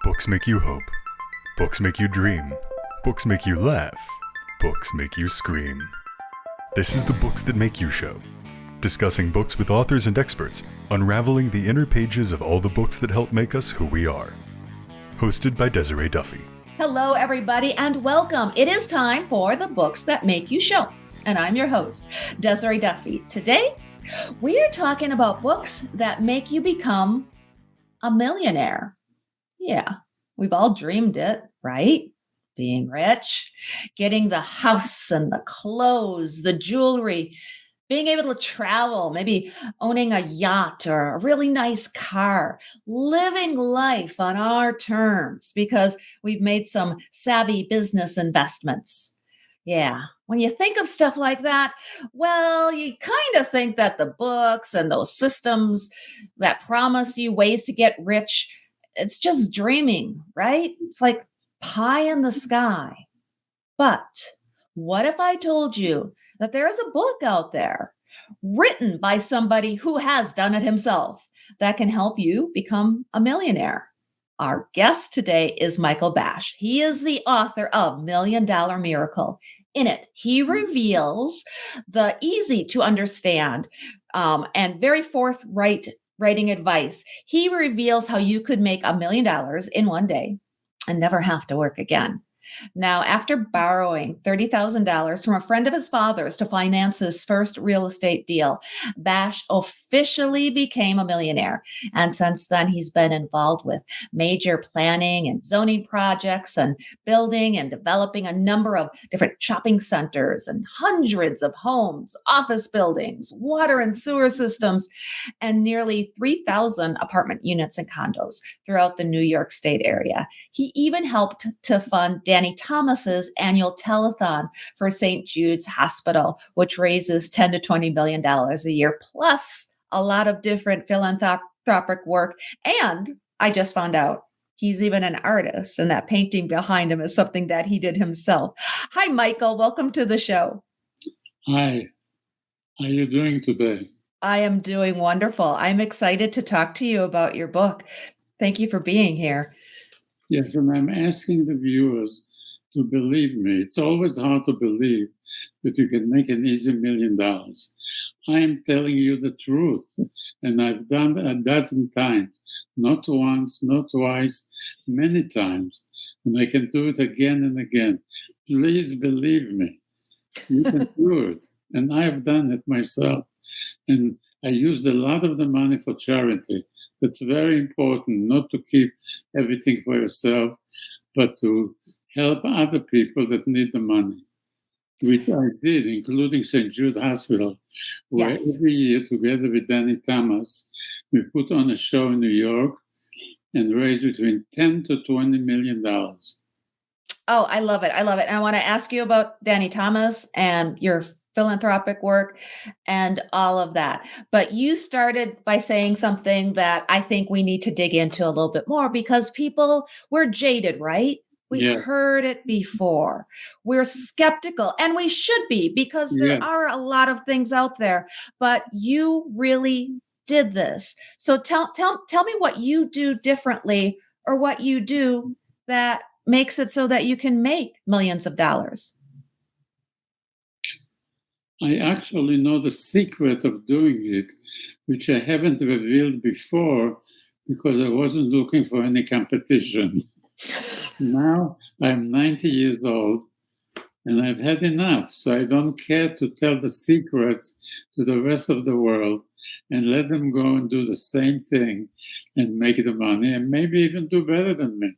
Books make you hope. Books make you dream. Books make you laugh. Books make you scream. This is the Books That Make You show, discussing books with authors and experts, unraveling the inner pages of all the books that help make us who we are. Hosted by Desiree Duffy. Hello, everybody, and welcome. It is time for the Books That Make You show, and I'm your host, Desiree Duffy. Today, we are talking about books that make you become a millionaire. Yeah, we've all dreamed it, right? Being rich, getting the house and the clothes, the jewelry, being able to travel, maybe owning a yacht or a really nice car, living life on our terms because we've made some savvy business investments. Yeah, when you think of stuff like that, well, you kind of think that the books and those systems that promise you ways to get rich, it's just dreaming, right? It's like pie in the sky. But what if I told you that there is a book out there written by somebody who has done it himself that can help you become a millionaire? Our guest today is Michael Bash. He is the author of Million Dollar Miracle. In it, he reveals the easy to understand and very forthright writing advice. He reveals how you could make $1 million in one day and never have to work again. Now, after borrowing $30,000 from a friend of his father's to finance his first real estate deal, Bash officially became a millionaire. And since then, he's been involved with major planning and zoning projects and building and developing a number of different shopping centers and hundreds of homes, office buildings, water and sewer systems, and nearly 3,000 apartment units and condos throughout the New York State area. He even helped to fund Danny Thomas's annual telethon for St. Jude's Hospital, which raises $10 to $20 million a year, plus a lot of different philanthropic work. And I just found out he's even an artist, and that painting behind him is something that he did himself. Hi, Michael. Welcome to the show. Hi. How are you doing today? I am doing wonderful. I'm excited to talk to you about your book. Thank you for being here. Yes, and I'm asking the viewers to believe me. It's always hard to believe that you can make an easy $1 million. I am telling you the truth, and I've done it 12 times, not once, not twice, many times, and I can do it again and again. Please believe me. You can do it, and I have done it myself. And I used a lot of the money for charity. That's very important, not to keep everything for yourself, but to help other people that need the money, which I did, including St. Jude Hospital, where every year, together with Danny Thomas, we put on a show in New York and raise between $10 to $20 million. Oh, I love it. I love it. And I want to ask you about Danny Thomas and your philanthropic work and all of that. But you started by saying something that I think we need to dig into a little bit more, because people, we're jaded, right? We've heard it before. We're skeptical, and we should be, because there are a lot of things out there, but you really did this. So tell me what you do differently, or what you do that makes it so that you can make millions of dollars. I actually know the secret of doing it, which I haven't revealed before because I wasn't looking for any competition. Now I'm 90 years old and I've had enough, so I don't care to tell the secrets to the rest of the world and let them go and do the same thing and make the money and maybe even do better than me.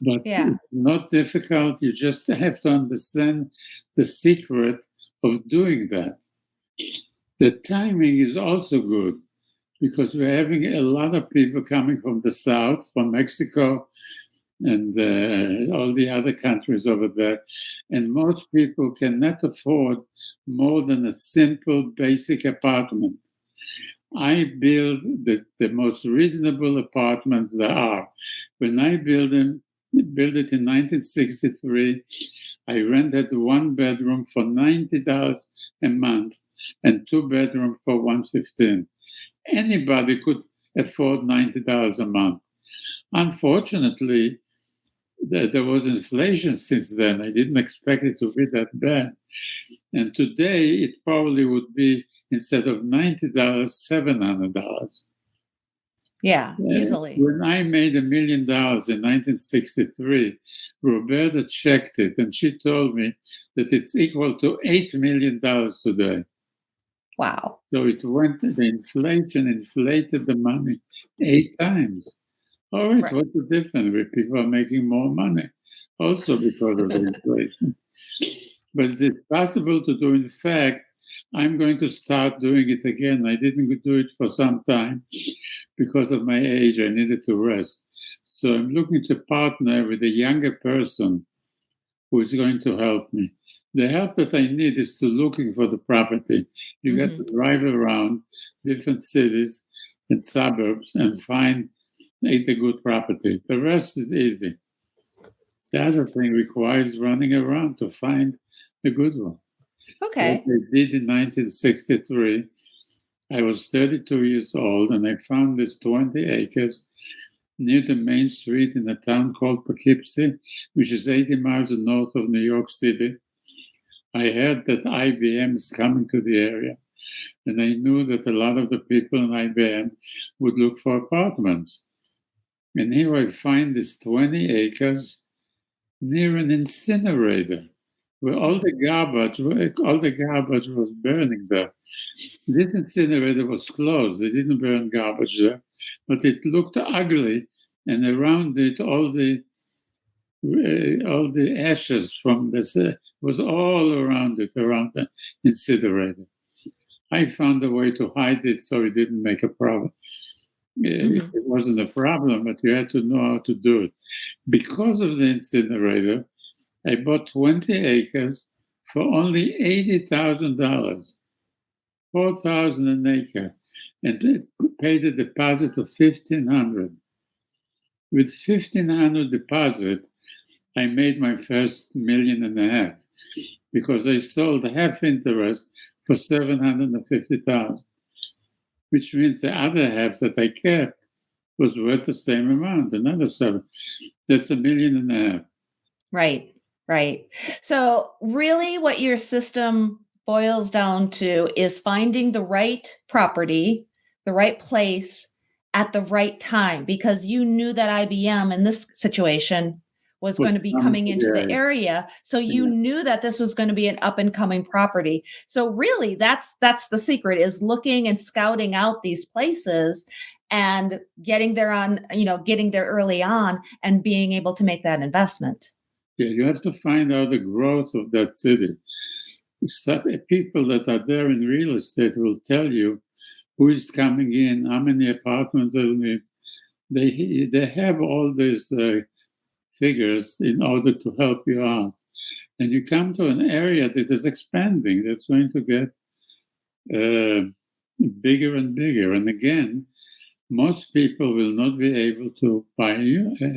But it's not difficult. You just have to understand the secret of doing that. The timing is also good because we're having a lot of people coming from the South, from Mexico, and all the other countries over there. And most people cannot afford more than a simple, basic apartment. I build the most reasonable apartments there are. When I built it in 1963, I rented 1 bedroom for $90 a month and 2 bedrooms for $115. Anybody could afford $90 a month. Unfortunately, there was inflation since then. I didn't expect it to be that bad. And today, it probably would be, instead of $90, $700. Yeah, easily. When I made $1 million in 1963, Roberta checked it, and she told me that it's equal to $8 million today. Wow. So it went, the inflation inflated the money 8 times. All right, what's the difference? Where people are making more money, also because of the inflation. But it's possible to do. In fact, I'm going to start doing it again. I didn't do it for some time because of my age. I needed to rest. So I'm looking to partner with a younger person who is going to help me. The help that I need is to looking for the property. You got to drive around different cities and suburbs and find a good property. The rest is easy. The other thing requires running around to find a good one. Okay. What I did in 1963, I was 32 years old, and I found this 20 acres near the main street in a town called Poughkeepsie, which is 80 miles north of New York City. I heard that IBM is coming to the area, and I knew that a lot of the people in IBM would look for apartments. And here I find this 20 acres near an incinerator where all the garbage was burning there. This incinerator was closed. They didn't burn garbage there, but it looked ugly, and around it, all the ashes from this was all around it, around the incinerator. I found a way to hide it so it didn't make a problem. It wasn't a problem, but you had to know how to do it. Because of the incinerator, I bought 20 acres for only $80,000, $4,000 an acre, and paid a deposit of $1,500. With $1,500 deposit, I made my first $1.5 million because I sold half interest for $750,000, which means the other half that I kept was worth the same amount, another $7. That's $1.5 million. Right. So really what your system boils down to is finding the right property, the right place at the right time, because you knew that IBM in this situation was going to be coming into the area. So you knew that this was going to be an up and coming property. So really that's the secret, is looking and scouting out these places and getting there early on and being able to make that investment. Yeah, you have to find out the growth of that city. People that are there in real estate will tell you who is coming in, how many apartments they have all these figures in order to help you out. And you come to an area that is expanding, that's going to get bigger and bigger. And again, most people will not be able to buy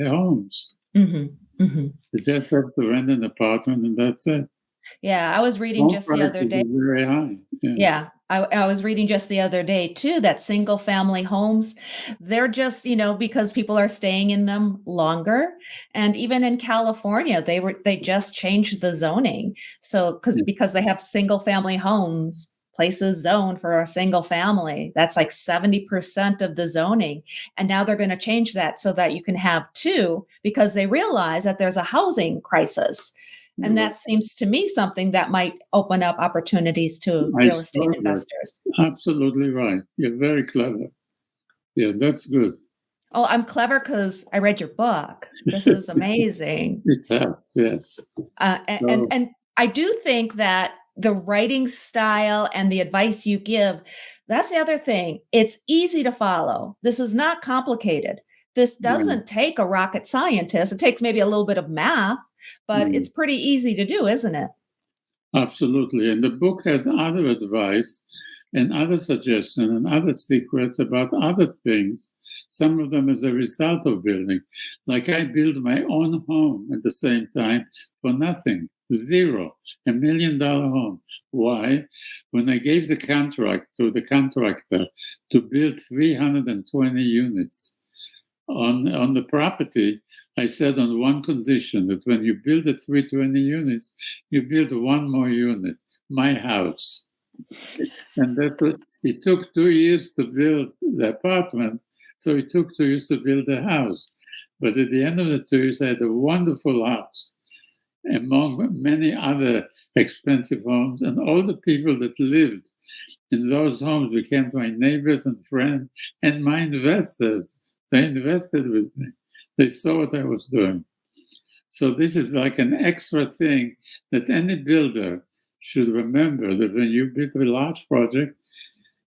homes. They just have to rent an apartment, and that's it. Yeah, I was reading just the other day. Very high. Yeah. I was reading just the other day too, that single family homes, they're just, because people are staying in them longer. And even in California, they just changed the zoning. So because they have single family homes, places zoned for a single family, that's like 70% of the zoning. And now they're going to change that so that you can have two, because they realize that there's a housing crisis. And that seems to me something that might open up opportunities to real estate investors. Absolutely right. You're very clever. Yeah, that's good. Oh, I'm clever because I read your book. This is amazing. It helps, yes. And I do think that the writing style and the advice you give, that's the other thing. It's easy to follow. This is not complicated. This doesn't take a rocket scientist. It takes maybe a little bit of math, but it's pretty easy to do, isn't it? Absolutely. And the book has other advice and other suggestions and other secrets about other things. Some of them as a result of building. Like I built my own home at the same time for nothing. Zero. $1 million home. Why? When I gave the contract to the contractor to build 320 units, on the property, I said on one condition, that when you build the 320 units, you build one more unit, my house. And it took 2 years to build the apartment, so it took 2 years to build the house. But at the end of the 2 years, I had a wonderful house among many other expensive homes, and all the people that lived in those homes became my neighbors and friends and my investors. They invested with me. They saw what I was doing. So this is like an extra thing that any builder should remember, that when you build a large project,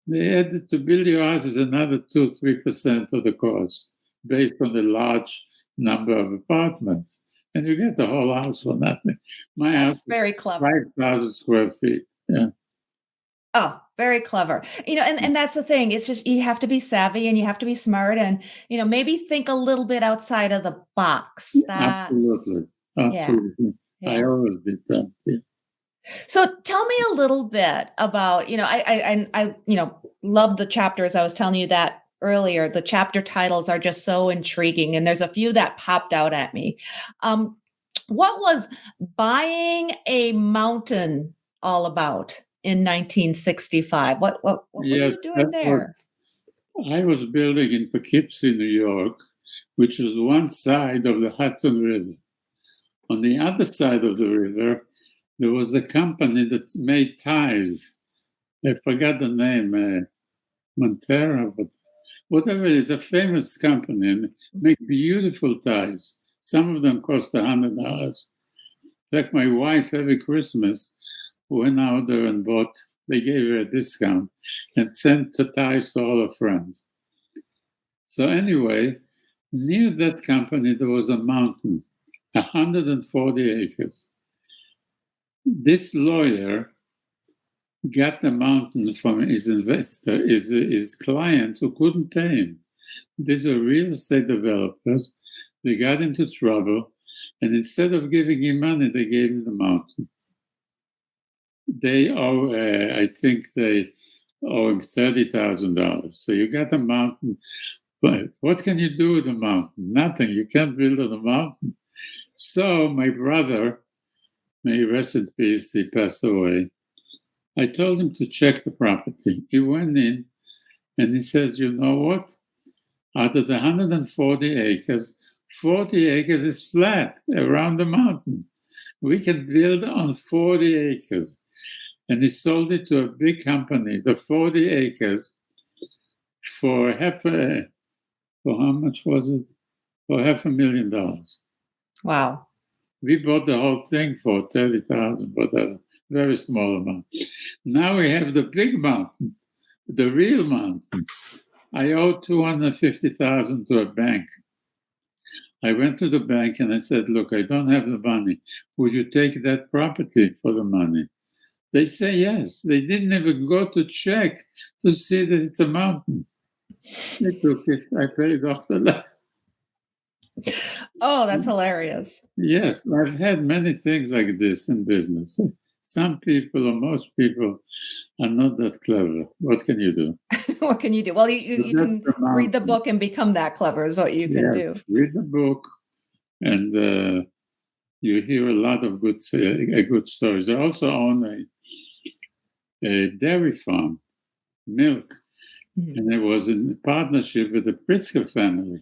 they added to build your house is another 2-3% of the cost based on the large number of apartments. And you get the whole house for nothing. My That's house very clever. 5,000 square feet. Yeah. Oh, very clever. And that's the thing. It's just you have to be savvy and you have to be smart and, maybe think a little bit outside of the box. Absolutely. Yeah. I always did that. Yeah. So tell me a little bit about, I love the chapters. I was telling you that earlier. The chapter titles are just so intriguing, and there's a few that popped out at me. What was Buying a Mountain all about in 1965? What were you doing there? I was building in Poughkeepsie, New York, which is one side of the Hudson River. On the other side of the river, there was a company that made ties. I forgot the name, Montero, but whatever it is, a famous company, and make beautiful ties. Some of them cost $100. In fact, my wife, every Christmas, went out there and bought, they gave her a discount and sent the ties to all her friends. So anyway, near that company, there was a mountain, 140 acres. This lawyer got the mountain from his investor, his clients who couldn't pay him. These were real estate developers. They got into trouble, and instead of giving him money, they gave him the mountain. They owe, I think they owe him $30,000. So you got a mountain, but what can you do with a mountain? Nothing. You can't build on a mountain. So my brother, may he rest in peace, he passed away. I told him to check the property. He went in and he says, you know what? Out of the 140 acres, 40 acres is flat around the mountain. We can build on 40 acres. And he sold it to a big company, the 40 acres, for for how much was it? For $500,000. Wow. We bought the whole thing for $30,000, whatever. Very small amount. Now we have the big mountain, the real mountain. I owe $250,000 to a bank. I went to the bank and I said, look, I don't have the money. Will you take that property for the money? They say yes. They didn't even go to check to see that it's a mountain. They took it. I paid off the loan. Oh, that's hilarious. Yes, I've had many things like this in business. Some people or most people are not that clever. What can you do? What can you do? Well, you can read the book and become that clever is what you can do. Read the book and you hear a lot of good stories. I also own a dairy farm, milk, and it was in partnership with the Pritzker family,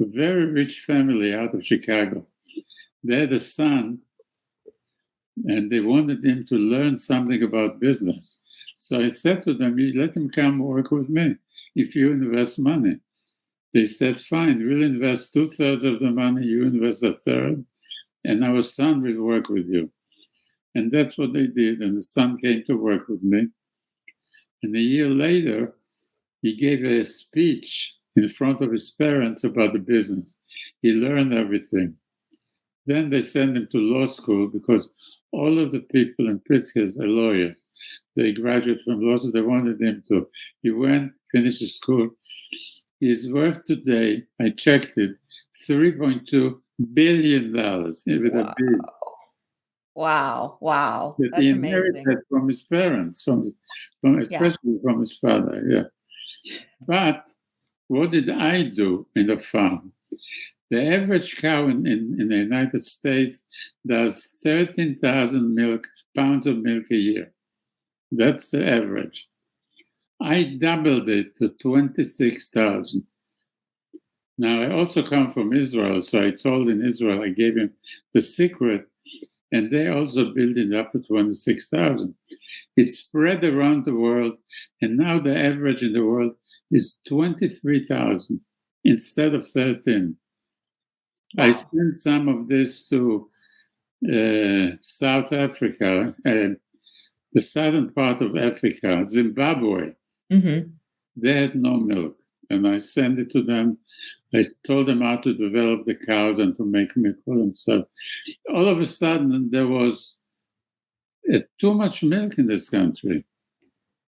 a very rich family out of Chicago. They had a son, and they wanted him to learn something about business. So I said to them, you let him come work with me if you invest money. They said, fine, we'll invest 2/3 of the money, you invest 1/3, and our son will work with you. And that's what they did. And the son came to work with me. And a year later, he gave a speech in front of his parents about the business. He learned everything. Then they sent him to law school because all of the people in Pritzker's are lawyers. They graduated from law school. They wanted him to. He went, finished his school. He's worth today, I checked it, $3.2 billion with a B. Wow. That That's he amazing. inherited from his parents, especially from his father, yeah. But what did I do in the farm? The average cow in the United States does 13,000 pounds of milk a year. That's the average. I doubled it to 26,000. Now, I also come from Israel, so I told in Israel, I gave him the secret, and they also built it up to 26,000. It spread around the world, and now the average in the world is 23,000 instead of 13. Wow. I sent some of this to South Africa, the southern part of Africa, Zimbabwe. Mm-hmm. They had no milk, and I sent it to them. I told them how to develop the cows and to make milk for themselves. All of a sudden, there was too much milk in this country.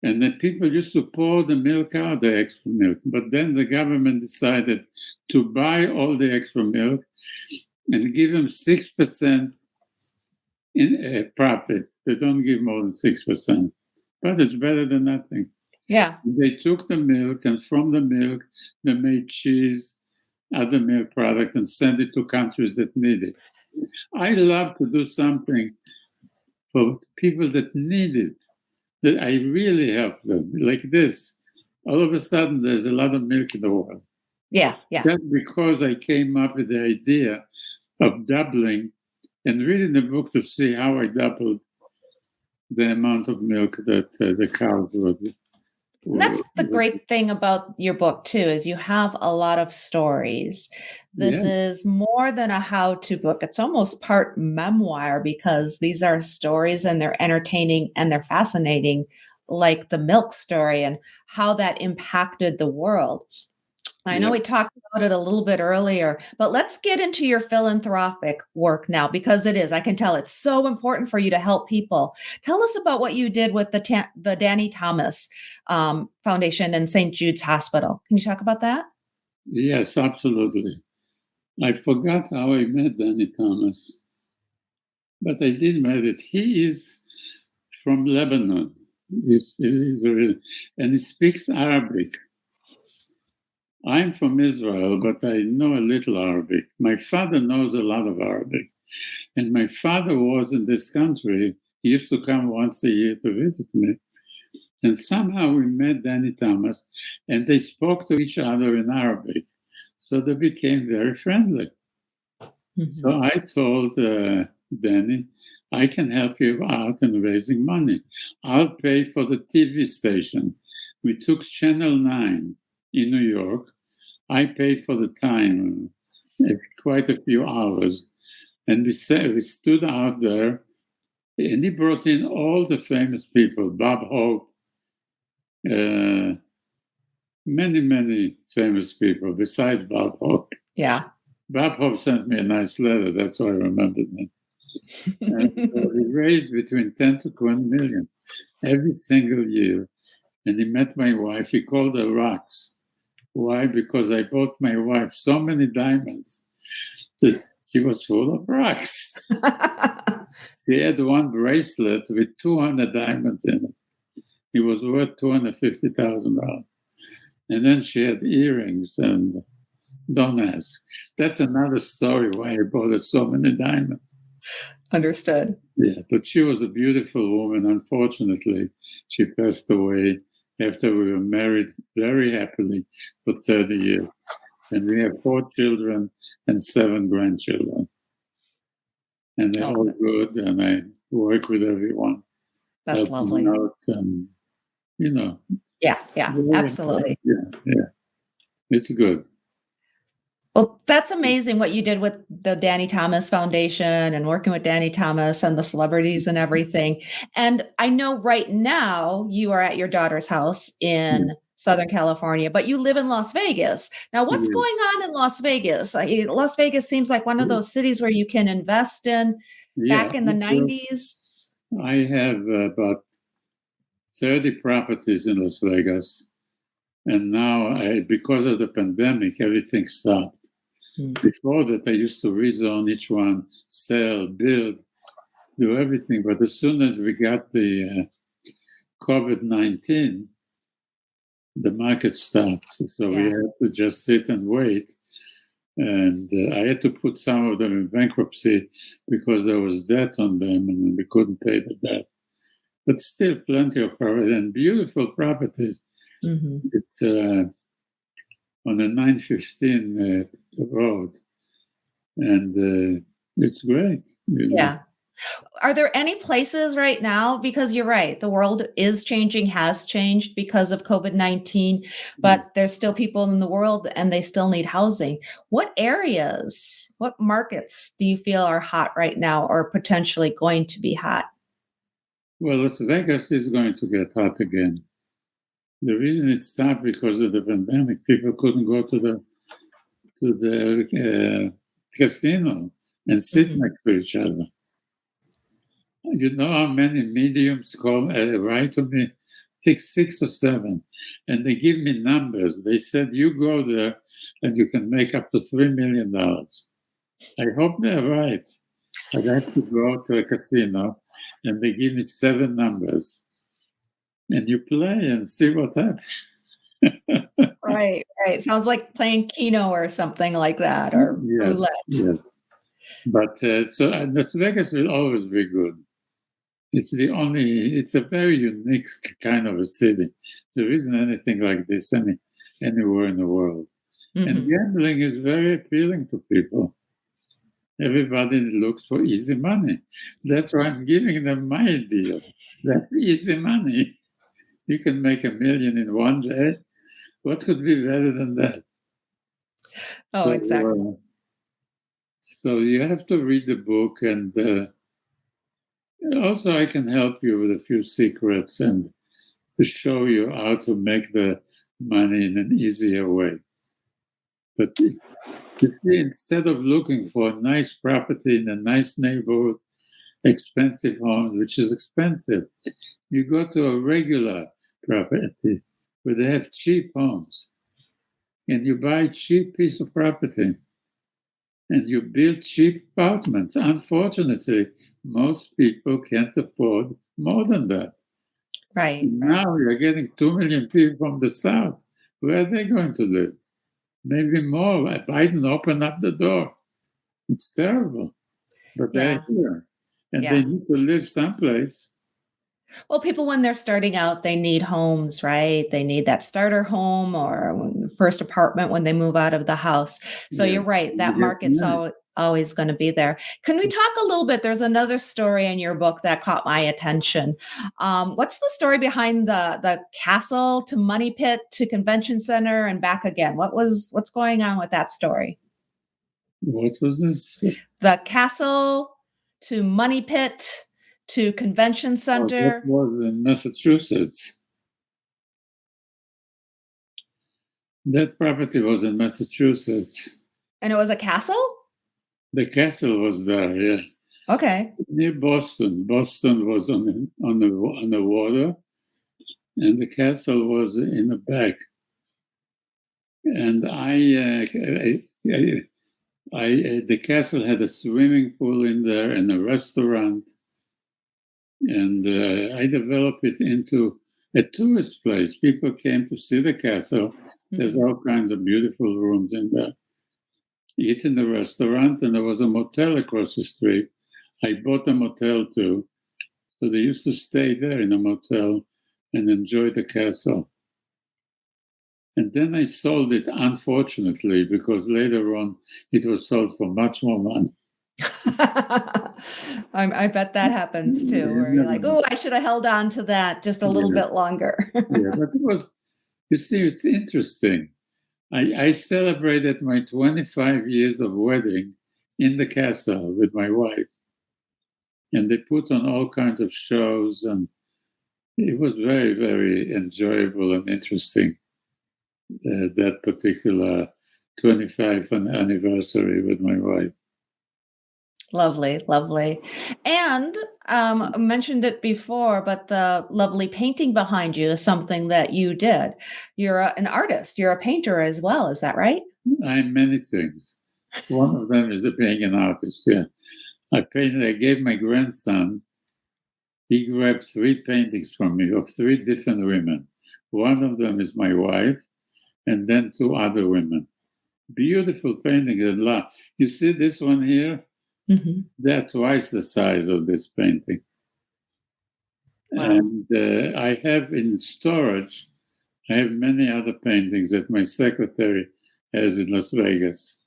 And then people used to pour the milk out, the extra milk. But then the government decided to buy all the extra milk and give them 6% in profit. They don't give more than 6%. But it's better than nothing. Yeah. They took the milk, and from the milk, they made cheese, other milk product, and sent it to countries that need it. I love to do something for people that need it, that I really help them, like this. All of a sudden, there's a lot of milk in the world. Yeah, yeah. That's because I came up with the idea of doubling and reading the book to see how I doubled the amount of milk that the cows would. That's the great thing about your book, too, is you have a lot of stories. This is more than a how-to book. It's almost part memoir because these are stories and they're entertaining and they're fascinating, like the milk story and how that impacted the world. I know we talked about it a little bit earlier, but let's get into your philanthropic work now, because it is, I can tell it's so important for you to help people. Tell us about what you did with the Danny Thomas Foundation and St. Jude's Hospital. Can you talk about that? Yes, absolutely. I forgot how I met Danny Thomas, but I did meet it. He is from Lebanon. And he speaks Arabic. I'm from Israel, but I know a little Arabic. My father knows a lot of Arabic. And my father was in this country. He used to come once a year to visit me. And somehow we met Danny Thomas, and they spoke to each other in Arabic. So they became very friendly. Mm-hmm. So I told Danny, I can help you out in raising money. I'll pay for the TV station. We took Channel 9 in New York. I paid for the time, quite a few hours. And we stood out there, and he brought in all the famous people, Bob Hope, many, many famous people besides Bob Hope. Yeah. Bob Hope sent me a nice letter. That's why I remembered that. And we raised between 10 to 20 million every single year. And he met my wife. He called her Rocks. Why? Because I bought my wife so many diamonds that she was full of rocks. She had one bracelet with 200 diamonds in it. It was worth $250,000. And then she had earrings, and don't ask. That's another story why I bought her so many diamonds. Understood. Yeah, but she was a beautiful woman. Unfortunately, she passed away after we were married very happily for 30 years. And we have 4 children and 7 grandchildren. And they're all good, and I work with everyone. That's lovely. Out and, Yeah, absolutely. Yeah. It's good. Well, that's amazing what you did with the Danny Thomas Foundation and working with Danny Thomas and the celebrities and everything. And I know right now you are at your daughter's house in Southern California, but you live in Las Vegas. Now, what's going on in Las Vegas? Las Vegas seems like one of those cities where you can invest in. Back in the 90s. I have about 30 properties in Las Vegas. And now, because of the pandemic, everything stopped. Before that, I used to rezone each one, sell, build, do everything. But as soon as we got the COVID-19, the market stopped. So we Yeah. had to just sit and wait. And I had to put some of them in bankruptcy because there was debt on them and we couldn't pay the debt. But still plenty of property and beautiful properties. Hmm. It's on the 915 road. And it's great. Yeah. Are there any places right now, because you're right, the world is changing, has changed because of COVID-19, but there's still people in the world and they still need housing. What areas, what markets do you feel are hot right now or potentially going to be hot? Well, Las Vegas is going to get hot again. The reason it stopped because of the pandemic. People couldn't go to the casino and sit Mhm. next to each other. You know how many mediums write to me? I think 6 or 7. And they give me numbers. They said, you go there and you can make up to $3 million. I hope they're right. I'd have to go to a casino and they give me 7 numbers. And you play and see what happens. Right, right. Sounds like playing Keno or something like that, or Yes, roulette. yes. But Las Vegas will always be good. It's a very unique kind of a city. There isn't anything like this anywhere in the world. And Mhm. gambling is very appealing to people. Everybody looks for easy money. That's why I'm giving them my deal. That's easy money. You can make $1 million in one day. What could be better than that? Oh, exactly. So you have to read the book, and also I can help you with a few secrets and to show you how to make the money in an easier way. But you see, instead of looking for a nice property in a nice neighborhood, expensive home, which is expensive, you go to a regular property where they have cheap homes, and you buy a cheap piece of property, and you build cheap apartments. Unfortunately, most people can't afford more than that. Right, right. Now you're getting 2 million people from the South. Where are they going to live? Maybe more. Biden opened up the door. It's terrible. But they're Yeah, here. And they yeah. need to live someplace. Well, people, when they're starting out, they need homes, right? They need that starter home or first apartment when they move out of the house. So Yeah. you're right. That You get market's money. always going to be there. Can we talk a little bit? There's another story in your book that caught my attention. What's the story behind the castle to money pit to convention center and back again? What's going on with that story? What was this? The castle to money pit to convention Oh, that center. was in Massachusetts. That property was in Massachusetts. And it was a castle? The castle was there, yeah. Okay. Near Boston. Boston was on the water, and the castle was in the back. And the castle had a swimming pool in there and a restaurant, and I developed it into a tourist place. People came to see the castle. There's all kinds of beautiful rooms in there. Eat in the restaurant, and there was a motel across the street. I bought a motel too. So they used to stay there in a motel and enjoy the castle. And then I sold it, unfortunately, because later on it was sold for much more money. I bet that happens too, where you're like, oh, I should have held on to that just a little bit longer. Yeah, but it was, you see, it's interesting. I celebrated my 25 years of wedding in the castle with my wife. And they put on all kinds of shows, and it was very, very enjoyable and interesting, that particular 25th anniversary with my wife. Lovely, lovely. And I mentioned it before, but the lovely painting behind you is something that you did. You're an artist, you're a painter as well. Is that right? I'm many things. One of them is being an artist, yeah. I gave my grandson, he grabbed 3 paintings from me of 3 different women. One of them is my wife, and then two other women. Beautiful paintings and love. You see this one here? Mm-hmm. They're twice the size of this painting. Wow. And I have in storage, I have many other paintings that my secretary has in Las Vegas.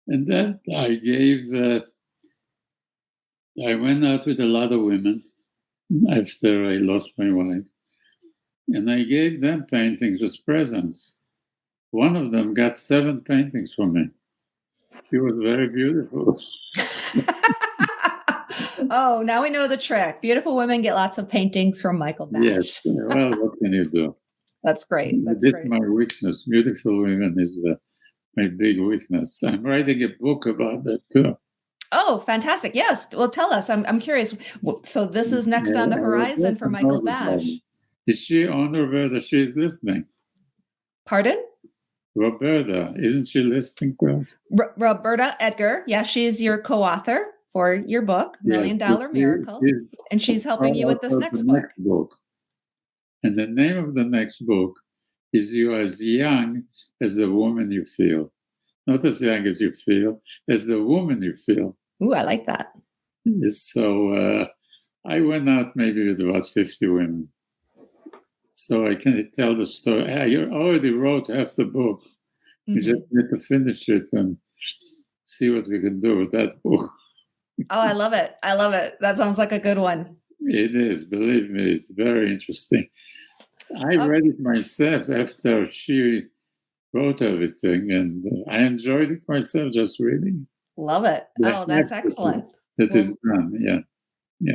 And then I went out with a lot of women after I lost my wife. And I gave them paintings as presents. One of them got 7 paintings from me. She was very beautiful. Oh, now we know the trick. Beautiful women get lots of paintings from Michael Bash. Yes. Well, what can you do? That's great. That's This great. is my weakness. Beautiful women is my big weakness. I'm writing a book about that too. Oh, fantastic. Yes. Well, tell us. I'm curious. So this is next on the horizon for Michael Bash. Is she on, Roberta? She's listening. Pardon? Roberta, isn't she listening? Roberta Edgar. Yeah, she's your co-author for your book, $1 Million Miracle. And she's helping you with this next book. And the name of the next book is You Are As Young as the Woman You Feel. Not as young as you feel, as the woman you feel. Ooh, I like that. So I went out maybe with about 50 women. So I can tell the story. I already wrote half the book. Mm-hmm. We just need to finish it and see what we can do with that book. Oh, I love it. I love it. That sounds like a good one. It is. Believe me, it's very interesting. I read it myself after she wrote everything, and I enjoyed it myself just reading. Love it. Oh, that's excellent. That is done, yeah.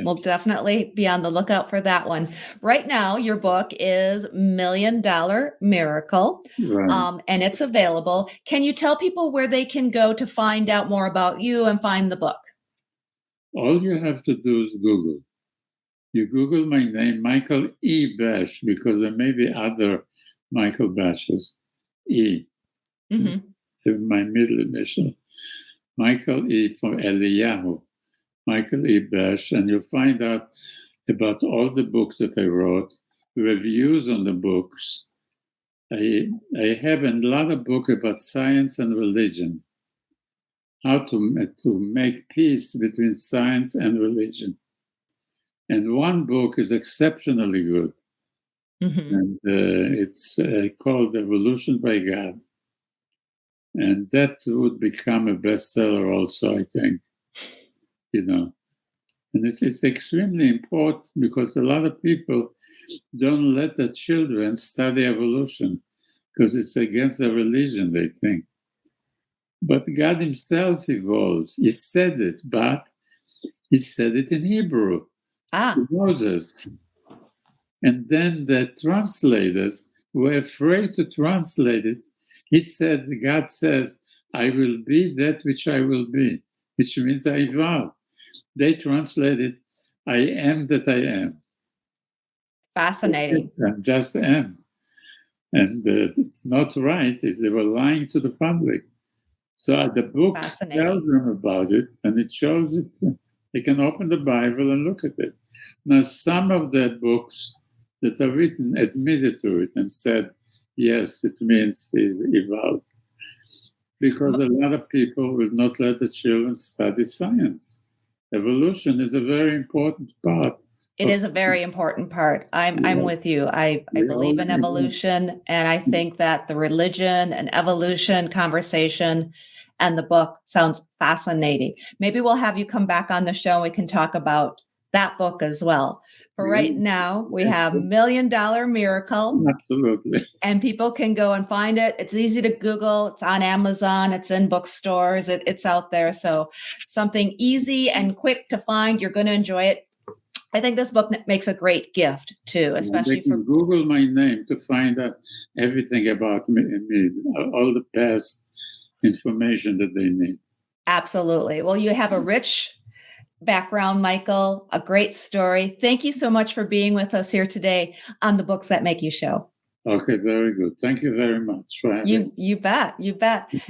We'll definitely be on the lookout for that one. Right now, your book is $1 Million Miracle, right. And it's available. Can you tell people where they can go to find out more about you and find the book? All you have to do is Google. You Google my name, Michael E. Bash, because there may be other Michael Bashes. E. Mm-hmm. My middle initial. Michael E. from Eliyahu. Michael E. Bash, and you'll find out about all the books that I wrote, reviews on the books. I have a lot of books about science and religion, how to make peace between science and religion. And one book is exceptionally good, and it's called Evolution by God. And that would become a bestseller also, I think. And it's extremely important because a lot of people don't let their children study evolution because it's against their religion, they think. But God himself evolves. He said it, but he said it in Hebrew to Moses. And then the translators were afraid to translate it. God says, I will be that which I will be, which means I evolve. They translated, I am that I am. Fascinating. I just am. And it's not right. They were lying to the public. So the book tells them about it, and it shows it. They can open the Bible and look at it. Now, some of the books that are written admitted to it and said, yes, it means evolve. Because a lot of people will not let the children study science. Evolution is a very important part. It is a very important part. I'm with you. I believe in evolution, and I think that the religion and evolution conversation and the book sounds fascinating. Maybe we'll have you come back on the show and we can talk about that book as well. For right now, we have $1 Million Miracle. Absolutely. And people can go and find it. It's easy to Google. It's on Amazon. It's in bookstores. It's out there. So something easy and quick to find. You're going to enjoy it. I think this book makes a great gift too, especially for Google my name to find out everything about me, all the past information that they need. Absolutely. Well, you have a rich background, Michael, a great story. Thank you so much for being with us here today on the Books That Make You show. Okay, very good. Thank you very much for having me. You bet.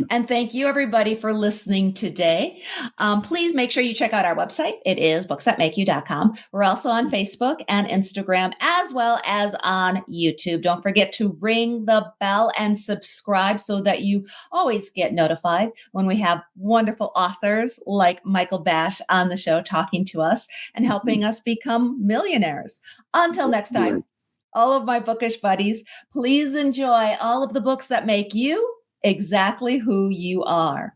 And thank you everybody for listening today. Please make sure you check out our website. It is booksthatmakeyou.com. We're also on Facebook and Instagram, as well as on YouTube. Don't forget to ring the bell and subscribe so that you always get notified when we have wonderful authors like Michael Bash on the show talking to us and helping us become millionaires. Until next time. All of my bookish buddies, please enjoy all of the books that make you exactly who you are.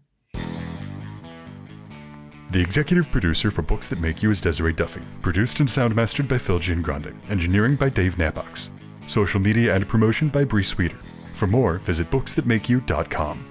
The executive producer for Books That Make You is Desiree Duffy. Produced and sound mastered by Phil Giangrande. Engineering by Dave Nabox. Social media and promotion by Bree Sweeter. For more, visit booksthatmakeyou.com.